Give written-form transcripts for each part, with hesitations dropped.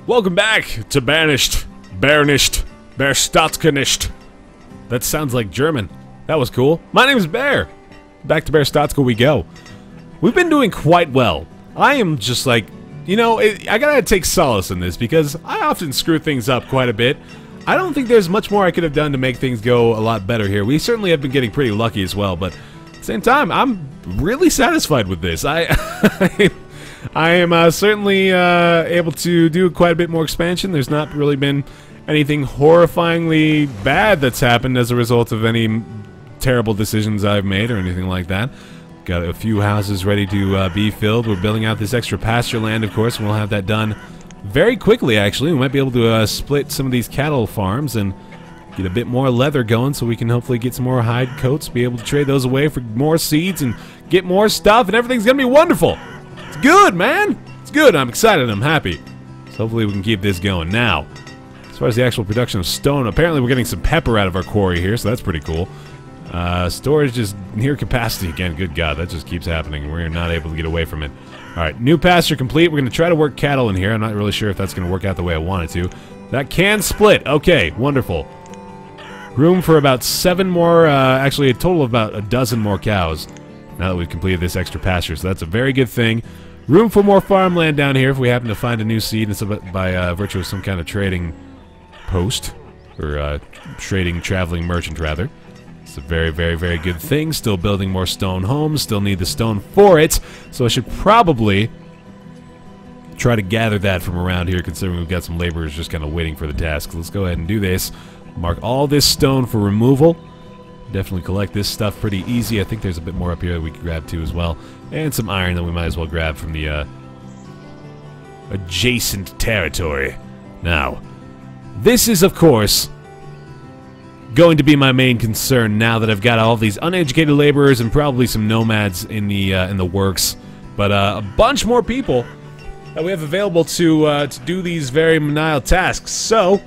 Welcome back to Banished, Banished, Banished. That sounds like German. That was cool. My name is Baer. Back to Banished we go. We've been doing quite well. I am just like, you know, I gotta take solace in this because I often screw things up quite a bit. I don't think there's much more I could have done to make things go a lot better here. We certainly have been getting pretty lucky as well, but at the same time, I'm really satisfied with this. I am certainly able to do quite a bit more expansion. There's not really been anything horrifyingly bad that's happened as a result of any terrible decisions I've made or anything like that. Got a few houses ready to be filled. We're building out this extra pasture land, of course, and we'll have that done very quickly, actually. We might be able to split some of these cattle farms and get a bit more leather going so we can hopefully get some more hide coats, be able to trade those away for more seeds and get more stuff, and everything's going to be wonderful. It's good, man. It's good. I'm excited. I'm happy. So hopefully we can keep this going. Now, as far as the actual production of stone, apparently we're getting some pepper out of our quarry here, so that's pretty cool. Storage is near capacity again. Good God, that just keeps happening. We're not able to get away from it. Alright, new pasture complete. We're going to try to work cattle in here. I'm not really sure if that's going to work out the way I want it to. That can split. Okay, wonderful. Room for about 7 more, actually a total of about a dozen more cows now that we've completed this extra pasture. So that's a very good thing. Room for more farmland down here if we happen to find a new seed by virtue of some kind of trading post. Or traveling merchant, rather. It's a very, very, very good thing. Still building more stone homes. Still need the stone for it. So I should probably try to gather that from around here, considering we've got some laborers just kind of waiting for the task. Let's go ahead and do this. Mark all this stone for removal. Definitely collect this stuff pretty easy. I think there's a bit more up here that we can grab too as well. And some iron that we might as well grab from the adjacent territory. Now, this is, of course, going to be my main concern now that I've got all these uneducated laborers and probably some nomads in the works. But a bunch more people that we have available to do these very menial tasks. So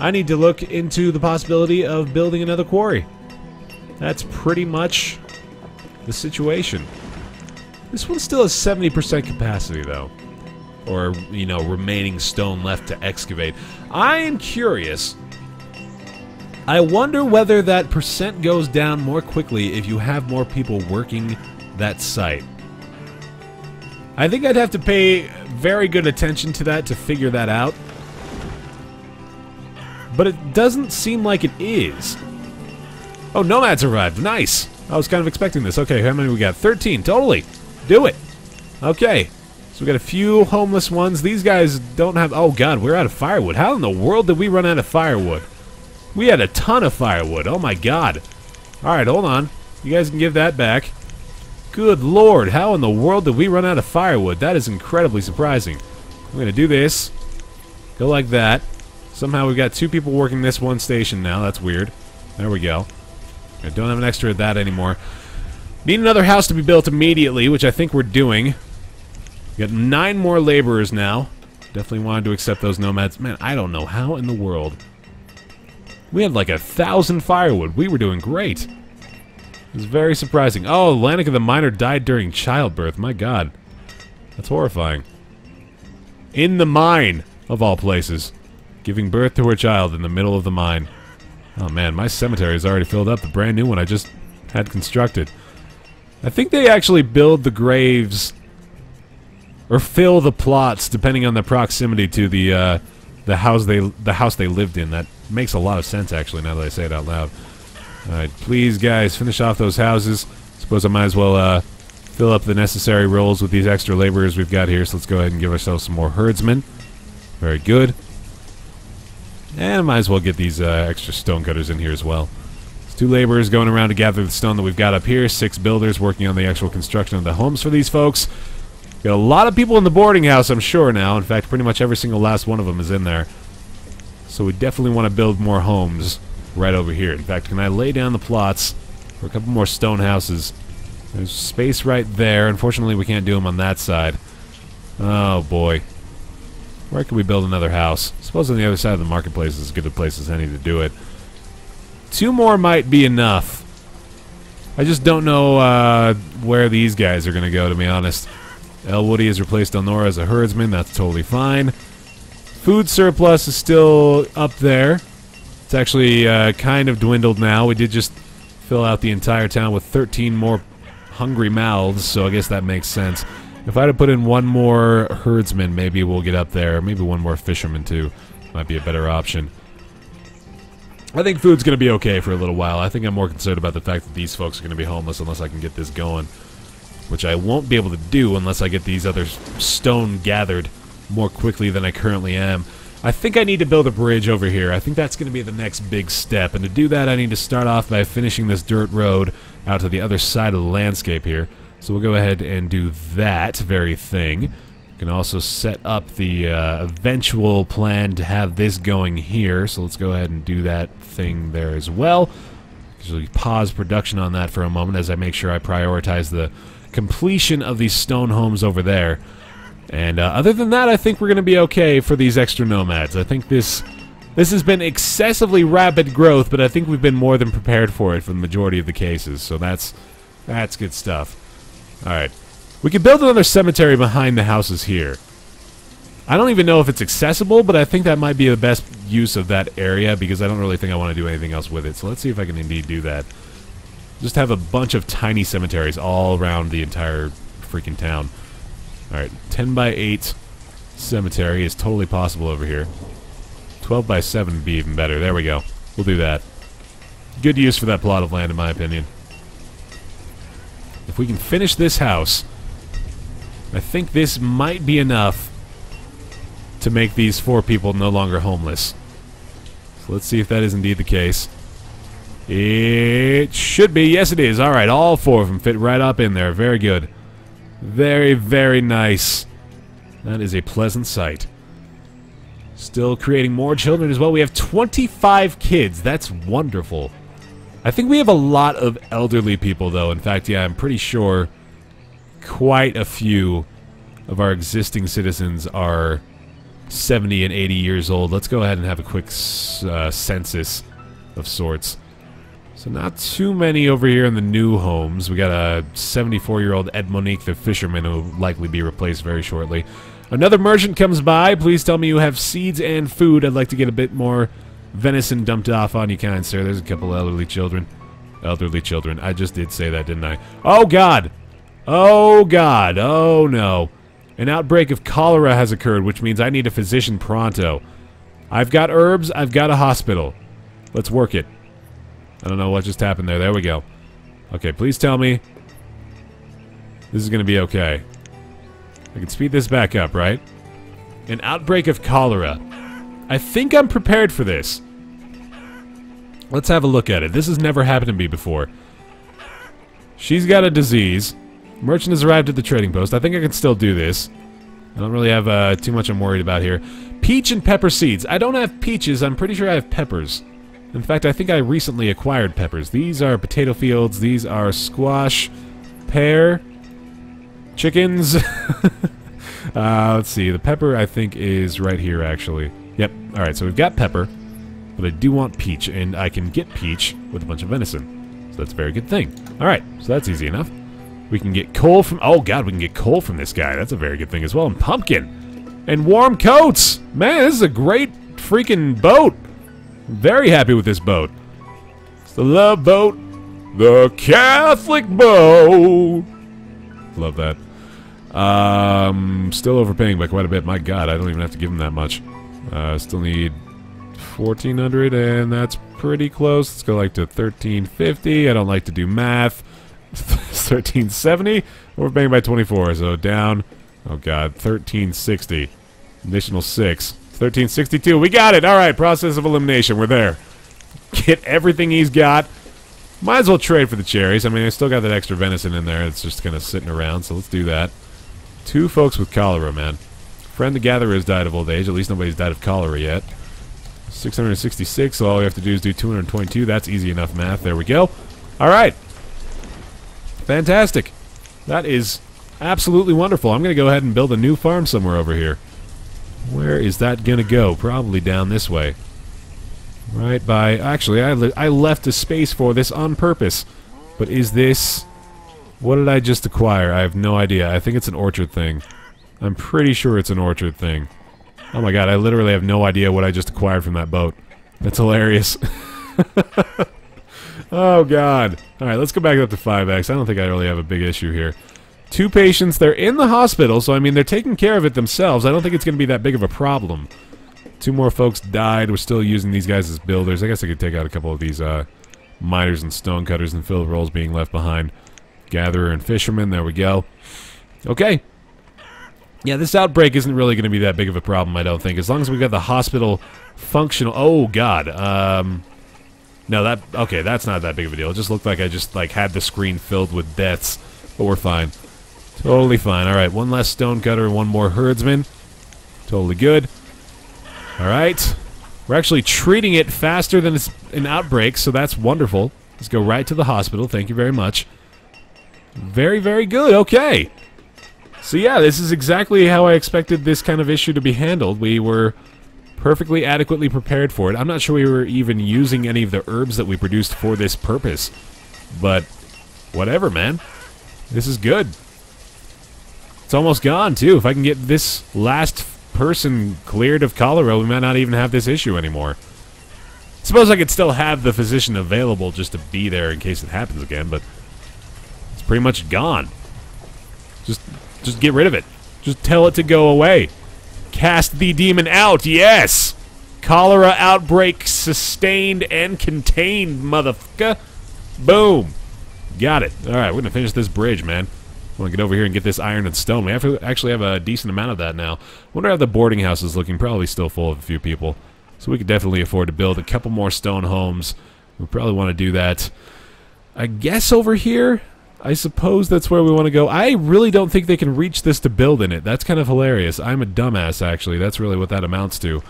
I need to look into the possibility of building another quarry. That's pretty much the situation. This one still has 70% capacity, though. Or, you know, remaining stone left to excavate. I am curious. I wonder whether that percent goes down more quickly if you have more people working that site. I think I'd have to pay very good attention to that to figure that out. But it doesn't seem like it is. Oh, nomads arrived. Nice. I was kind of expecting this. Okay, how many we got? 13. Totally. Do it. Okay. So we got a few homeless ones. These guys don't have... Oh, God, we're out of firewood. How in the world did we run out of firewood? We had a ton of firewood. Oh, my God. Alright, hold on. You guys can give that back. Good Lord. How in the world did we run out of firewood? That is incredibly surprising. I'm going to do this. Go like that. Somehow we've got 2 people working this one station now. That's weird. There we go. I don't have an extra of that anymore. Need another house to be built immediately, which I think we're doing. We got 9 more laborers now. Definitely wanted to accept those nomads. Man, I don't know how in the world. We had like 1,000 firewood. We were doing great. It was very surprising. Oh, Lanica the Miner died during childbirth. My God. That's horrifying. In the mine, of all places. Giving birth to her child in the middle of the mine. Oh man, my cemetery is already filled up. The brand new one I just had constructed. I think they actually build the graves or fill the plots depending on the proximity to the house they lived in. That makes a lot of sense actually now that I say it out loud. Alright, please guys, finish off those houses. Suppose I might as well fill up the necessary roles with these extra laborers we've got here. So let's go ahead and give ourselves some more herdsmen. Very good. And I might as well get these extra stonecutters in here as well. There's 2 laborers going around to gather the stone that we've got up here. 6 builders working on the actual construction of the homes for these folks. Got a lot of people in the boarding house, I'm sure now. In fact, pretty much every single last one of them is in there. So we definitely want to build more homes right over here. In fact, can I lay down the plots for a couple more stone houses? There's space right there. Unfortunately, we can't do them on that side. Oh, boy. Where can we build another house? I suppose on the other side of the marketplace is as good a place as any to do it. 2 more might be enough. I just don't know where these guys are going to go, to be honest. Elwoody has replaced Elnora as a herdsman. That's totally fine. Food surplus is still up there. It's actually kind of dwindled now. We did just fill out the entire town with 13 more hungry mouths, so I guess that makes sense. If I had to put in one more herdsman, maybe we'll get up there. Maybe one more fisherman, too. Might be a better option. I think food's going to be okay for a little while. I think I'm more concerned about the fact that these folks are going to be homeless unless I can get this going. Which I won't be able to do unless I get these other stone gathered more quickly than I currently am. I think I need to build a bridge over here. I think that's going to be the next big step. And to do that, I need to start off by finishing this dirt road out to the other side of the landscape here. So we'll go ahead and do that very thing. We can also set up the eventual plan to have this going here. So let's go ahead and do that thing there as well. Usually pause production on that for a moment as I make sure I prioritize the completion of these stone homes over there. And other than that, I think we're going to be okay for these extra nomads. I think this has been excessively rapid growth, but I think we've been more than prepared for it for the majority of the cases. So that's good stuff. Alright. We could build another cemetery behind the houses here. I don't even know if it's accessible, but I think that might be the best use of that area because I don't really think I want to do anything else with it. So let's see if I can indeed do that. Just have a bunch of tiny cemeteries all around the entire freaking town. Alright, 10 by 8 cemetery is totally possible over here. 12 by 7 would be even better. There we go. We'll do that. Good use for that plot of land, in my opinion. If we can finish this house, I think this might be enough to make these 4 people no longer homeless. So let's see if that is indeed the case. It should be. Yes, it is. Alright, all 4 of them fit right up in there. Very good. Very, very nice. That is a pleasant sight. Still creating more children as well. We have 25 kids. That's wonderful. I think we have a lot of elderly people, though. In fact, yeah, I'm pretty sure quite a few of our existing citizens are 70 and 80 years old. Let's go ahead and have a quick census of sorts. So not too many over here in the new homes. We got a 74-year-old Ed Monique, the fisherman, who will likely be replaced very shortly. Another merchant comes by. Please tell me you have seeds and food. I'd like to get a bit more venison dumped off on you, kind sir. There's a couple elderly children. Elderly children. I just did say that, didn't I? Oh, God! Oh, God! Oh, no. An outbreak of cholera has occurred, which means I need a physician pronto. I've got herbs. I've got a hospital. Let's work it. I don't know what just happened there. There we go. Okay, please tell me this is going to be okay. I can speed this back up, right? An outbreak of cholera. I think I'm prepared for this. Let's have a look at it. This has never happened to me before. She's got a disease. Merchant has arrived at the trading post. I think I can still do this. I don't really have too much I'm worried about here. Peach and pepper seeds. I don't have peaches. I'm pretty sure I have peppers. In fact, I think I recently acquired peppers. These are potato fields. These are squash, pear, chickens. Let's see. The pepper, I think, is right here, actually. Yep. Alright, so we've got pepper, but I do want peach, and I can get peach with a bunch of venison. So that's a very good thing. Alright, so that's easy enough. We can get coal from... Oh, God, we can get coal from this guy. That's a very good thing as well. And pumpkin. And warm coats. Man, this is a great freaking boat. Very happy with this boat. It's the love boat. The Catholic boat. Love that. Still overpaying by quite a bit. My God, I don't even have to give him that much. Still need 1,400, and that's pretty close. Let's go like to 1,350. I don't like to do math. 1,370. Overpaying by 24, so down. Oh God, 1,360. Additional 6. 1,362. We got it. All right, process of elimination. We're there. Get everything he's got. Might as well trade for the cherries. I mean, I still got that extra venison in there. It's just kind of sitting around, so let's do that. 2 folks with cholera, man. Friend the Gatherer has died of old age. At least nobody's died of cholera yet. 666, so all we have to do is do 222. That's easy enough math. There we go. All right. Fantastic. That is absolutely wonderful. I'm going to go ahead and build a new farm somewhere over here. Where is that going to go? Probably down this way. Right by... Actually, I left a space for this on purpose. But is this... What did I just acquire? I have no idea. I think it's an orchard thing. I'm pretty sure it's an orchard thing. Oh my god, I literally have no idea what I just acquired from that boat. That's hilarious. Oh god. Alright, let's go back up to 5x. I don't think I really have a big issue here. 2 patients, they're in the hospital, so I mean, they're taking care of it themselves. I don't think it's going to be that big of a problem. 2 more folks died. We're still using these guys as builders. I guess I could take out a couple of these miners and stonecutters and fill the roles being left behind. Gatherer and fisherman, there we go. Okay. Yeah, this outbreak isn't really going to be that big of a problem, I don't think. As long as we got the hospital functional... Oh, God. No, that... Okay, that's not that big of a deal. It just looked like I just, like, had the screen filled with deaths. But we're fine. Totally fine. Alright, 1 less stonecutter and 1 more herdsman. Totally good. Alright. We're actually treating it faster than it's an outbreak, so that's wonderful. Let's go right to the hospital. Thank you very much. Very, very good. Okay. So yeah, this is exactly how I expected this kind of issue to be handled. We were perfectly adequately prepared for it. I'm not sure we were even using any of the herbs that we produced for this purpose. But whatever, man. This is good. It's almost gone, too. If I can get this last person cleared of cholera, we might not even have this issue anymore. Suppose I could still have the physician available just to be there in case it happens again, but it's pretty much gone. Just get rid of it. Just tell it to go away. Cast the demon out, yes! Cholera outbreak sustained and contained, motherfucker. Boom. Got it. Alright, we're gonna finish this bridge, man. I want to get over here and get this iron and stone. We actually have a decent amount of that now. Wonder how the boarding house is looking. Probably still full of a few people. So we could definitely afford to build a couple more stone homes. We probably want to do that, I guess, over here. I suppose that's where we want to go. I really don't think they can reach this to build in it. That's kind of hilarious. I'm a dumbass, actually. That's really what that amounts to.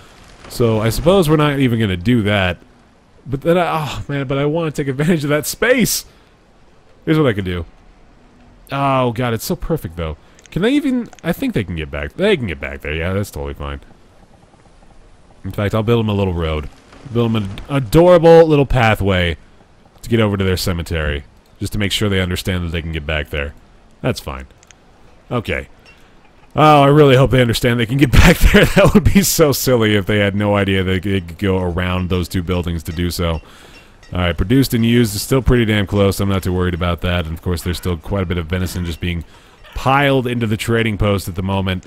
So I suppose we're not even going to do that. But then oh, man, but I want to take advantage of that space. Here's what I could do. Oh, God, it's so perfect, though. Can they even... I think they can get back. They can get back there. Yeah, that's totally fine. In fact, I'll build them a little road. Build them an adorable little pathway to get over to their cemetery. Just to make sure they understand that they can get back there. That's fine. Okay. Oh, I really hope they understand they can get back there. That would be so silly if they had no idea they could go around those 2 buildings to do so. Alright, produced and used is still pretty damn close. I'm not too worried about that. And of course, there's still quite a bit of venison just being piled into the trading post at the moment.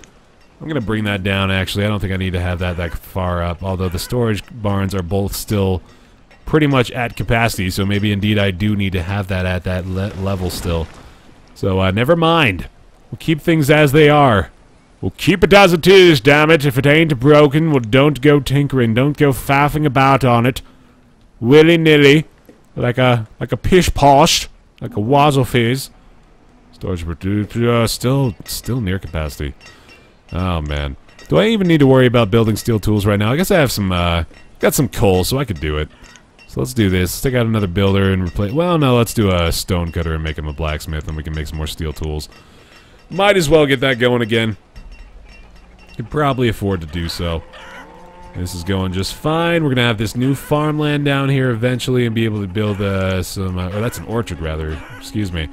I'm going to bring that down, actually. I don't think I need to have that far up. Although the storage barns are both still pretty much at capacity, so maybe indeed I do need to have that at that level still. So, never mind. We'll keep things as they are. We'll keep it as it is, damn it. If it ain't broken, well, don't go tinkering. Don't go faffing about on it. Willy-nilly. Like a pish-posh. Like a wazzle-fizz. Storage still near capacity. Oh, man. Do I even need to worry about building steel tools right now? I guess I have some, got some coal, so I could do it. So let's do this. Let's take out another builder and replace... Well, no, let's do a stone cutter and make him a blacksmith, and we can make some more steel tools. Might as well get that going again. Could probably afford to do so. This is going just fine. We're going to have this new farmland down here eventually and be able to build some... oh, that's an orchard, rather. Excuse me.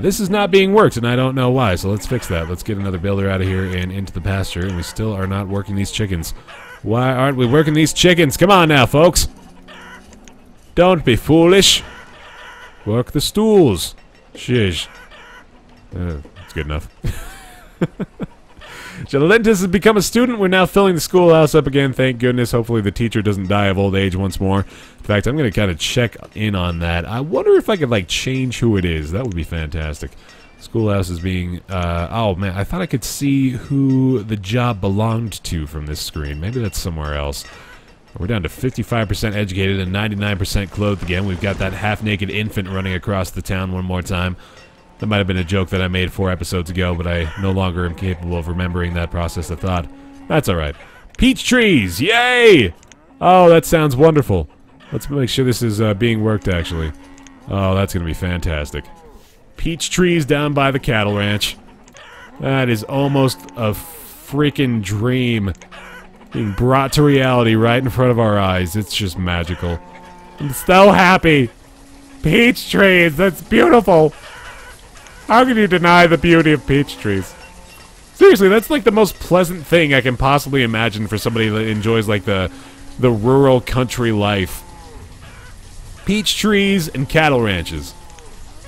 This is not being worked, and I don't know why, so let's fix that. Let's get another builder out of here and into the pasture, and we still are not working these chickens. Why aren't we working these chickens? Come on now, folks! Don't be foolish. Work the stools. Shish. That's good enough. Jalentis has become a student. We're now filling the schoolhouse up again. Thank goodness. Hopefully the teacher doesn't die of old age once more. In fact, I'm going to kind of check in on that. I wonder if I could, like, change who it is. That would be fantastic. Schoolhouse is being... oh, man. I thought I could see who the job belonged to from this screen. Maybe that's somewhere else. We're down to 55% educated and 99% clothed again. We've got that half-naked infant running across the town one more time. That might have been a joke that I made 4 episodes ago, but I no longer am capable of remembering that process of thought. That's alright. Peach trees! Yay! Oh, that sounds wonderful. Let's make sure this is being worked, actually. Oh, that's going to be fantastic. Peach trees down by the cattle ranch. That is almost a freaking dream. Being brought to reality right in front of our eyes. It's just magical. I'm so happy. Peach trees, that's beautiful. How can you deny the beauty of peach trees? Seriously, that's like the most pleasant thing I can possibly imagine for somebody that enjoys like the rural country life. Peach trees and cattle ranches.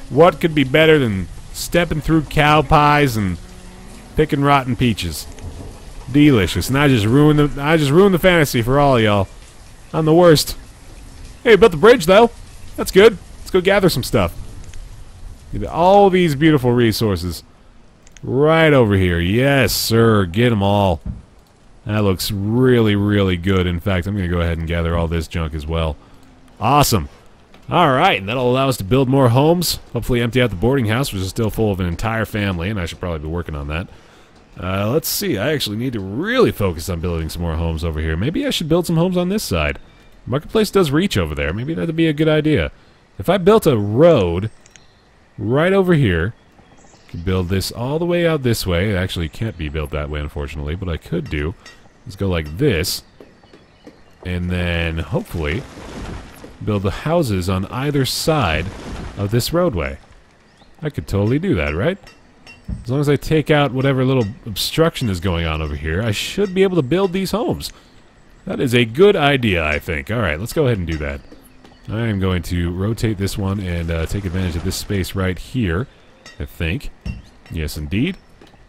What could be better than stepping through cow pies and picking rotten peaches? Delicious. And I just ruined the fantasy for all y'all. I'm the worst. Hey, built the bridge though. That's good. Let's go gather some stuff. All these beautiful resources. Right over here. Yes, sir. Get them all. That looks really, really good. In fact, I'm going to go ahead and gather all this junk as well. Awesome. Alright, and that'll allow us to build more homes. Hopefully empty out the boarding house, which is still full of an entire family, and I should probably be working on that. Let's see. I actually need to really focus on building some more homes over here. Maybe I should build some homes on this side. Marketplace does reach over there. Maybe that'd be a good idea. If I built a road right over here, I could build this all the way out this way. It actually can't be built that way, unfortunately, but I could do. Let's go like this, and then hopefully build the houses on either side of this roadway. I could totally do that, right? As long as I take out whatever little obstruction is going on over here, I should be able to build these homes. That is a good idea, I think. Alright, let's go ahead and do that. I am going to rotate this one and take advantage of this space right here, I think. Yes, indeed.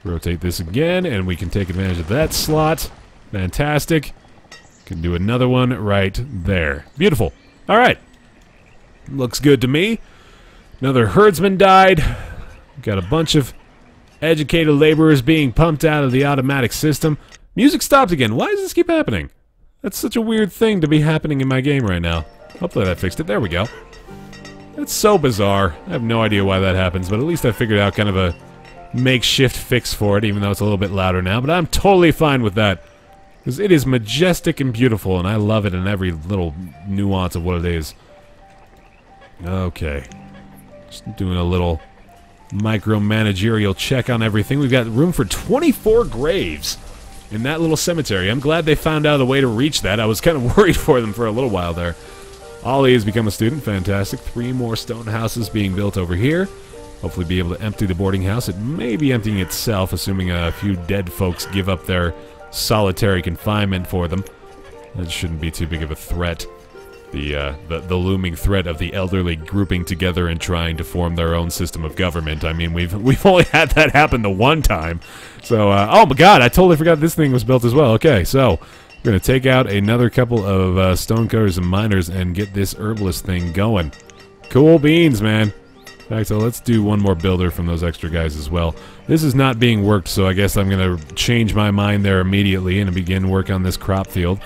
Rotate this again, and we can take advantage of that slot. Fantastic. Can do another one right there. Beautiful. Alright. Looks good to me. Another herdsman died. Got a bunch of educated laborers being pumped out of the automatic system. Music stopped again. Why does this keep happening? That's such a weird thing to be happening in my game right now. Hopefully that fixed it. There we go. That's so bizarre. I have no idea why that happens, but at least I figured out kind of a makeshift fix for it, even though it's a little bit louder now. But I'm totally fine with that, because it is majestic and beautiful, and I love it in every little nuance of what it is. Okay. Just doing a little micromanagerial check on everything. We've got room for 24 graves in that little cemetery. I'm glad they found out a way to reach that. I was kind of worried for them for a little while there. Ollie has become a student. Fantastic. 3 more stone houses being built over here. Hopefully be able to empty the boarding house. It may be emptying itself, assuming a few dead folks give up their solitary confinement for them. That shouldn't be too big of a threat. The looming threat of the elderly grouping together and trying to form their own system of government. I mean, we've only had that happen the one time. So, oh my god, I totally forgot this thing was built as well. Okay, so we're going to take out another couple of stonecutters and miners and get this herbalist thing going. Cool beans, man. In fact, so let's do one more builder from those extra guys as well. This is not being worked, so I guess I'm going to change my mind there immediately and begin work on this crop field.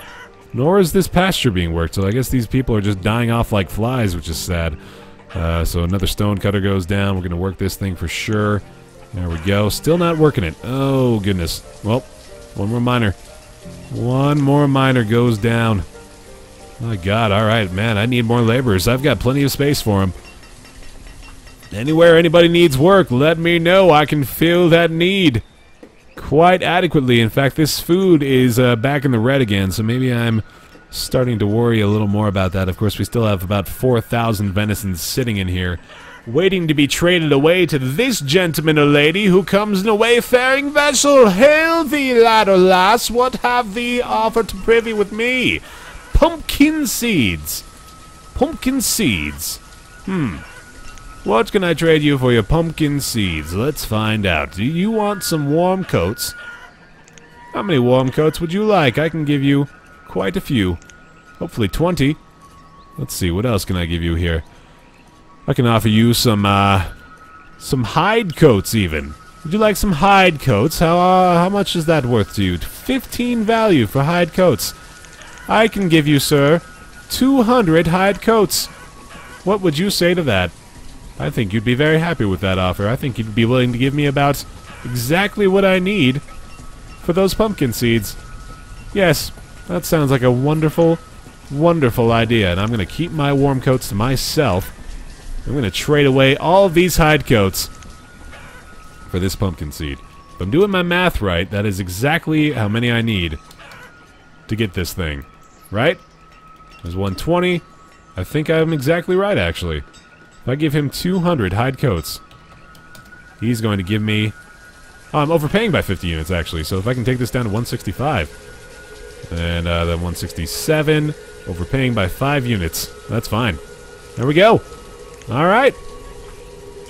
Nor is this pasture being worked, so I guess these people are just dying off like flies, which is sad. So another stone cutter goes down. We're going to work this thing for sure. There we go. Still not working it. Oh, goodness. Well, one more miner. One more miner goes down. My god, alright, man. I need more laborers. I've got plenty of space for them. Anywhere anybody needs work, let me know. I can fill that need quite adequately. In fact, this food is back in the red again, so maybe I'm starting to worry a little more about that. Of course, we still have about 4,000 venisons sitting in here, waiting to be traded away to this gentleman or lady who comes in a wayfaring vessel. Hail thee, lad or lass, what have thee offered to privy with me? Pumpkin seeds. Pumpkin seeds. What can I trade you for your pumpkin seeds? Let's find out. Do you want some warm coats? How many warm coats would you like? I can give you quite a few. Hopefully 20. Let's see, what else can I give you here? I can offer you some hide coats even. Would you like some hide coats? How much is that worth to you? 15 value for hide coats. I can give you, sir, 200 hide coats. What would you say to that? I think you'd be very happy with that offer. I think you'd be willing to give me about exactly what I need for those pumpkin seeds. Yes, that sounds like a wonderful, wonderful idea, and I'm going to keep my warm coats to myself. I'm going to trade away all of these hide coats for this pumpkin seed. If I'm doing my math right, that is exactly how many I need to get this thing. Right? There's 120. I think I'm exactly right, actually. If I give him 200 hide coats, he's going to give me Oh, I'm overpaying by 50 units, actually. So if I can take this down to 165. And then 167. Overpaying by 5 units. That's fine. There we go. Alright.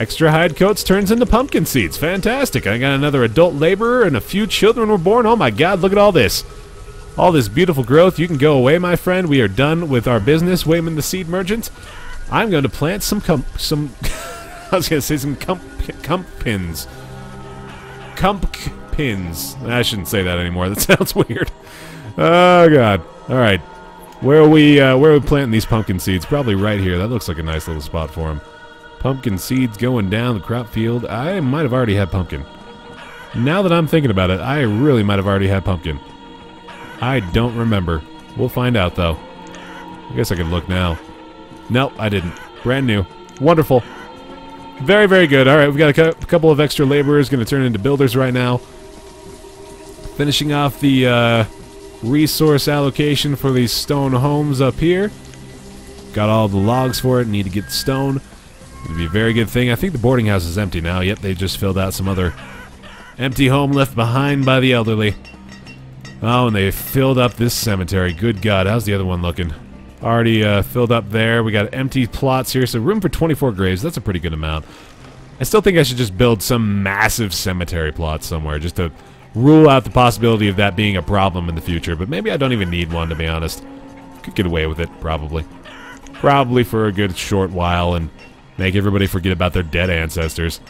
Extra hide coats turns into pumpkin seeds. Fantastic. I got another adult laborer and a few children were born. Oh my god, look at all this. All this beautiful growth. You can go away, my friend. We are done with our business, Wayman the Seed Merchant. I'm going to plant some I was going to say some pumpkins. Pumpkins. I shouldn't say that anymore. That sounds weird. Oh god. Alright. Where are we planting these pumpkin seeds? Probably right here. That looks like a nice little spot for them. Pumpkin seeds going down the crop field. I might have already had pumpkin. Now that I'm thinking about it, I really might have already had pumpkin. I don't remember. We'll find out, though. I guess I could look now. Nope, I didn't. Brand new. Wonderful. Very, very good. Alright, we've got a couple of extra laborers going to turn into builders right now. Finishing off the resource allocation for these stone homes up here. Got all the logs for it. Need to get the stone. It'd be a very good thing. I think the boarding house is empty now. Yep, they just filled out some other empty home left behind by the elderly. Oh, and they filled up this cemetery. Good God, how's the other one looking? Already filled up there. We got empty plots here, so room for 24 graves. That's a pretty good amount. I still think I should just build some massive cemetery plot somewhere, just to rule out the possibility of that being a problem in the future. But maybe I don't even need one, to be honest. Could get away with it, probably. Probably for a good short while, and make everybody forget about their dead ancestors.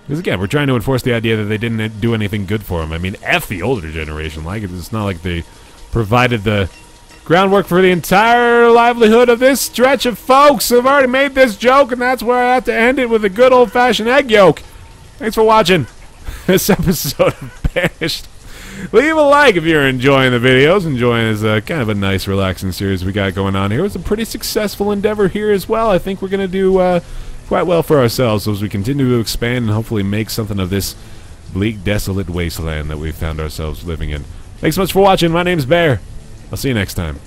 Because again, we're trying to enforce the idea that they didn't do anything good for them. I mean, F the older generation. Like, it's not like they provided the groundwork for the entire livelihood of this stretch of folks. I've already made this joke, and that's where I have to end it with a good old-fashioned egg yolk. Thanks for watching this episode of Banished. Leave a like if you're enjoying the videos. Enjoying this kind of a nice, relaxing series we got going on here. It was a pretty successful endeavor here as well. I think we're going to do quite well for ourselves as we continue to expand and hopefully make something of this bleak, desolate wasteland that we've found ourselves living in. Thanks so much for watching. My name's Baer. I'll see you next time.